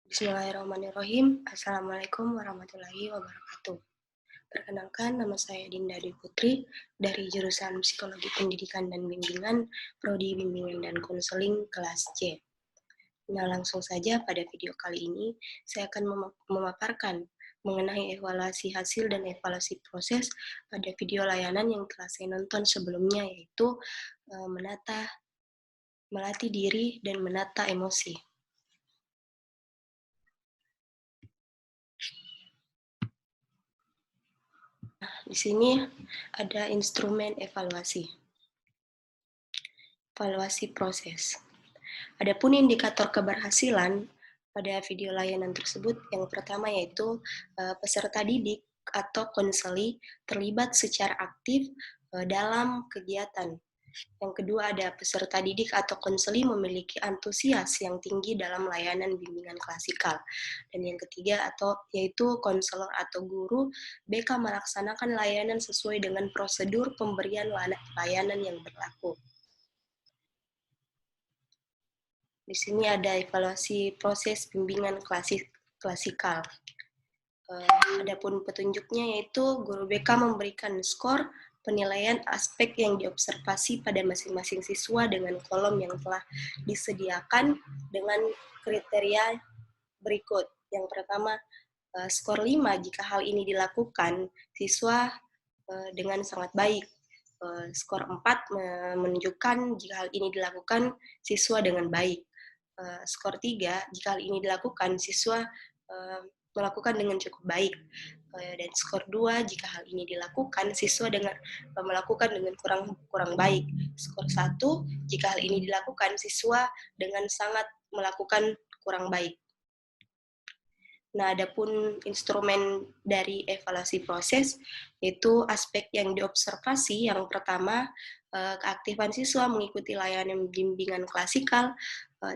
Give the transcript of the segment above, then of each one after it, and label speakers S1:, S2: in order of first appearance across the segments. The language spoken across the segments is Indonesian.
S1: Bismillahirrahmanirrahim. Assalamualaikum warahmatullahi wabarakatuh. Perkenalkan, nama saya Dinda Dwi Putri dari jurusan Psikologi Pendidikan dan Bimbingan, Prodi Bimbingan dan Konseling kelas C. Nah, langsung saja pada video kali ini saya akan memaparkan mengenai evaluasi hasil dan evaluasi proses pada video layanan yang telah saya nonton sebelumnya, yaitu melatih diri dan menata emosi. Nah, di sini ada instrumen evaluasi. Evaluasi proses. Adapun indikator keberhasilan pada video layanan tersebut, yang pertama yaitu peserta didik atau konseli terlibat secara aktif dalam kegiatan. Yang kedua ada peserta didik atau konseli memiliki antusias yang tinggi dalam layanan bimbingan klasikal. Dan yang ketiga yaitu konselor atau guru BK melaksanakan layanan sesuai dengan prosedur pemberian layanan yang berlaku. Di sini ada evaluasi proses bimbingan klasikal. Adapun petunjuknya yaitu guru BK memberikan skor penilaian aspek yang diobservasi pada masing-masing siswa dengan kolom yang telah disediakan dengan kriteria berikut. Yang pertama, skor 5 jika hal ini dilakukan, siswa dengan sangat baik. Skor 4 menunjukkan jika hal ini dilakukan, siswa dengan baik. Skor 3, jika hal ini dilakukan, siswa melakukan dengan cukup baik. Dan skor 2, jika hal ini dilakukan, siswa melakukan dengan kurang baik. Skor 1, jika hal ini dilakukan, siswa dengan sangat melakukan kurang baik. Nah, adapun instrumen dari evaluasi proses, yaitu aspek yang diobservasi. Yang pertama, keaktifan siswa mengikuti layanan bimbingan klasikal,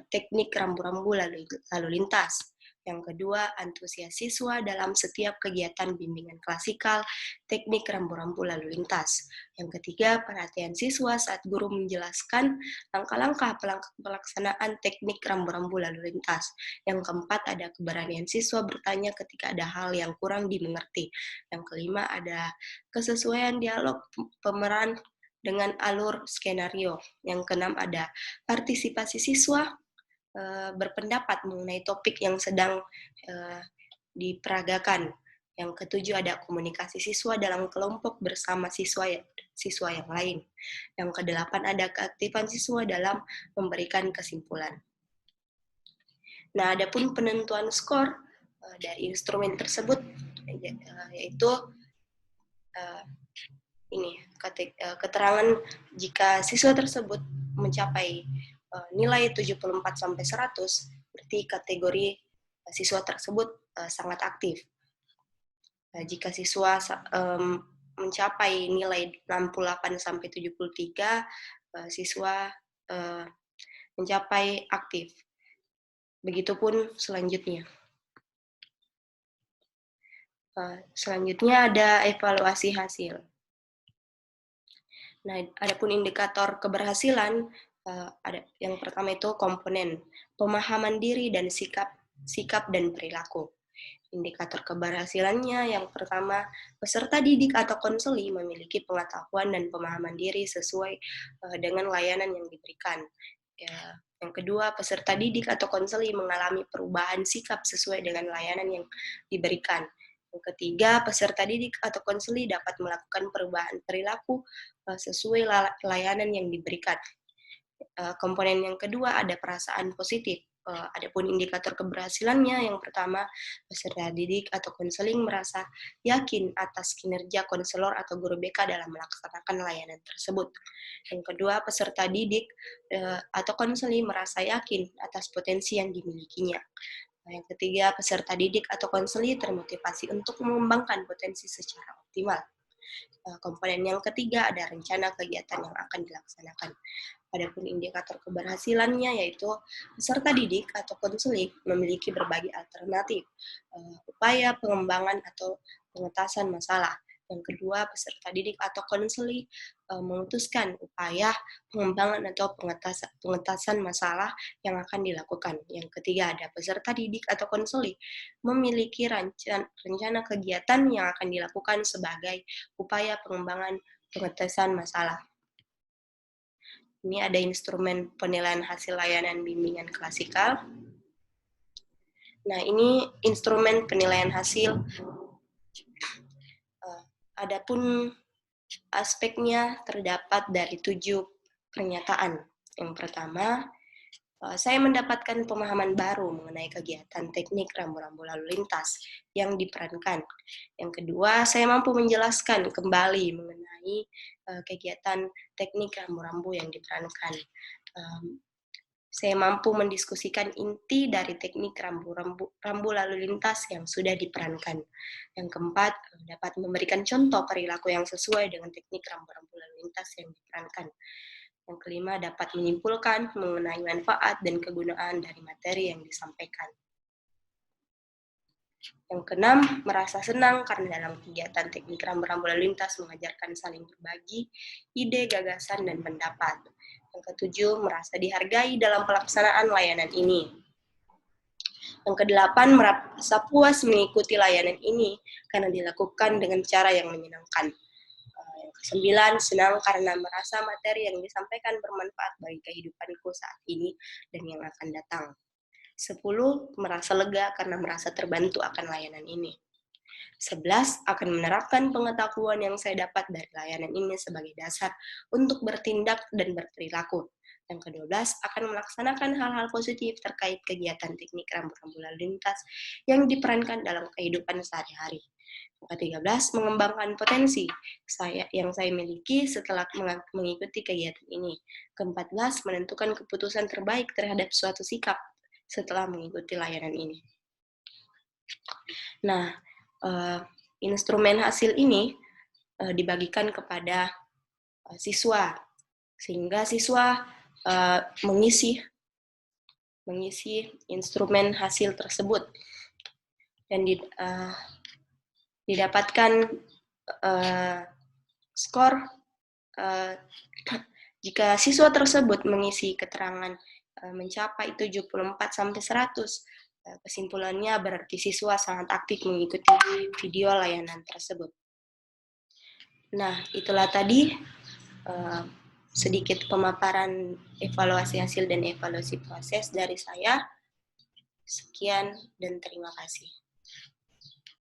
S1: teknik rambu-rambu lalu lintas. Yang kedua, antusias siswa dalam setiap kegiatan bimbingan klasikal, teknik rambu-rambu lalu lintas. Yang ketiga, perhatian siswa saat guru menjelaskan langkah-langkah pelaksanaan teknik rambu-rambu lalu lintas. Yang keempat, ada keberanian siswa bertanya ketika ada hal yang kurang dimengerti. Yang kelima, ada kesesuaian dialog pemeran dengan alur skenario. Yang keenam, ada partisipasi siswa berpendapat mengenai topik yang sedang diperagakan. Yang ketujuh, ada komunikasi siswa dalam kelompok bersama siswa yang lain. Yang kedelapan, ada keaktifan siswa dalam memberikan kesimpulan. Nah, adapun penentuan skor dari instrumen tersebut yaitu keterangan jika siswa tersebut mencapai nilai 74 sampai 100, berarti kategori siswa tersebut sangat aktif. Jika siswa mencapai nilai 68 sampai 73, siswa mencapai aktif. Begitupun selanjutnya. Selanjutnya ada evaluasi hasil. Nah, adapun indikator keberhasilan, ada yang pertama itu komponen pemahaman diri dan sikap dan perilaku. Indikator keberhasilannya yang pertama, peserta didik atau konseli memiliki pengetahuan dan pemahaman diri sesuai dengan layanan yang diberikan. Yang kedua, peserta didik atau konseli mengalami perubahan sikap sesuai dengan layanan yang diberikan. Yang ketiga, peserta didik atau konseli dapat melakukan perubahan perilaku sesuai layanan yang diberikan. Komponen yang kedua ada perasaan positif. Adapun indikator keberhasilannya, yang pertama, peserta didik atau konseling merasa yakin atas kinerja konselor atau guru BK dalam melaksanakan layanan tersebut. Yang kedua, peserta didik atau konseling merasa yakin atas potensi yang dimilikinya. Yang ketiga, peserta didik atau konseli termotivasi untuk mengembangkan potensi secara optimal. Komponen yang ketiga ada rencana kegiatan yang akan dilaksanakan. Adapun indikator keberhasilannya yaitu peserta didik atau konseling memiliki berbagai alternatif upaya pengembangan atau pengetasan masalah. Yang kedua, peserta didik atau konseli memutuskan upaya pengembangan atau pengetasan masalah yang akan dilakukan. Yang ketiga, ada peserta didik atau konseli memiliki rencana kegiatan yang akan dilakukan sebagai upaya pengembangan pengetasan masalah. Ini ada instrumen penilaian hasil layanan bimbingan klasikal. Nah, ini instrumen penilaian hasil. Adapun aspeknya terdapat dari 7 pernyataan. Yang pertama, saya mendapatkan pemahaman baru mengenai kegiatan teknik rambu-rambu lalu lintas yang diperankan. Yang kedua, saya mampu menjelaskan kembali mengenai kegiatan teknik rambu-rambu yang diperankan. Saya mampu mendiskusikan inti dari teknik rambu lalu lintas yang sudah diperankan. Yang keempat, dapat memberikan contoh perilaku yang sesuai dengan teknik rambu-rambu lalu lintas yang diperankan. Yang kelima, dapat menyimpulkan mengenai manfaat dan kegunaan dari materi yang disampaikan. Yang keenam, merasa senang karena dalam kegiatan teknik rambu-rambu lalu lintas mengajarkan saling berbagi ide, gagasan, dan pendapat. Yang ketujuh, merasa dihargai dalam pelaksanaan layanan ini. Yang kedelapan, merasa puas mengikuti layanan ini karena dilakukan dengan cara yang menyenangkan. Yang kesembilan, senang karena merasa materi yang disampaikan bermanfaat bagi kehidupanku saat ini dan yang akan datang. 10, merasa lega karena merasa terbantu akan layanan ini. 11, akan menerapkan pengetahuan yang saya dapat dari layanan ini sebagai dasar untuk bertindak dan berperilaku. Yang ke-12, akan melaksanakan hal-hal positif terkait kegiatan teknik rambu-rambu lalu lintas yang diperankan dalam kehidupan sehari-hari. Yang ke-13, mengembangkan potensi yang saya miliki setelah mengikuti kegiatan ini. Ke-14, menentukan keputusan terbaik terhadap suatu sikap setelah mengikuti layanan ini. Nah, instrumen hasil ini dibagikan kepada siswa, sehingga siswa mengisi instrumen hasil tersebut dan didapatkan skor jika siswa tersebut mengisi keterangan mencapai 74-100. Kesimpulannya berarti siswa sangat aktif mengikuti video layanan tersebut. Nah, itulah tadi sedikit pemaparan evaluasi hasil dan evaluasi proses dari saya. Sekian dan terima kasih.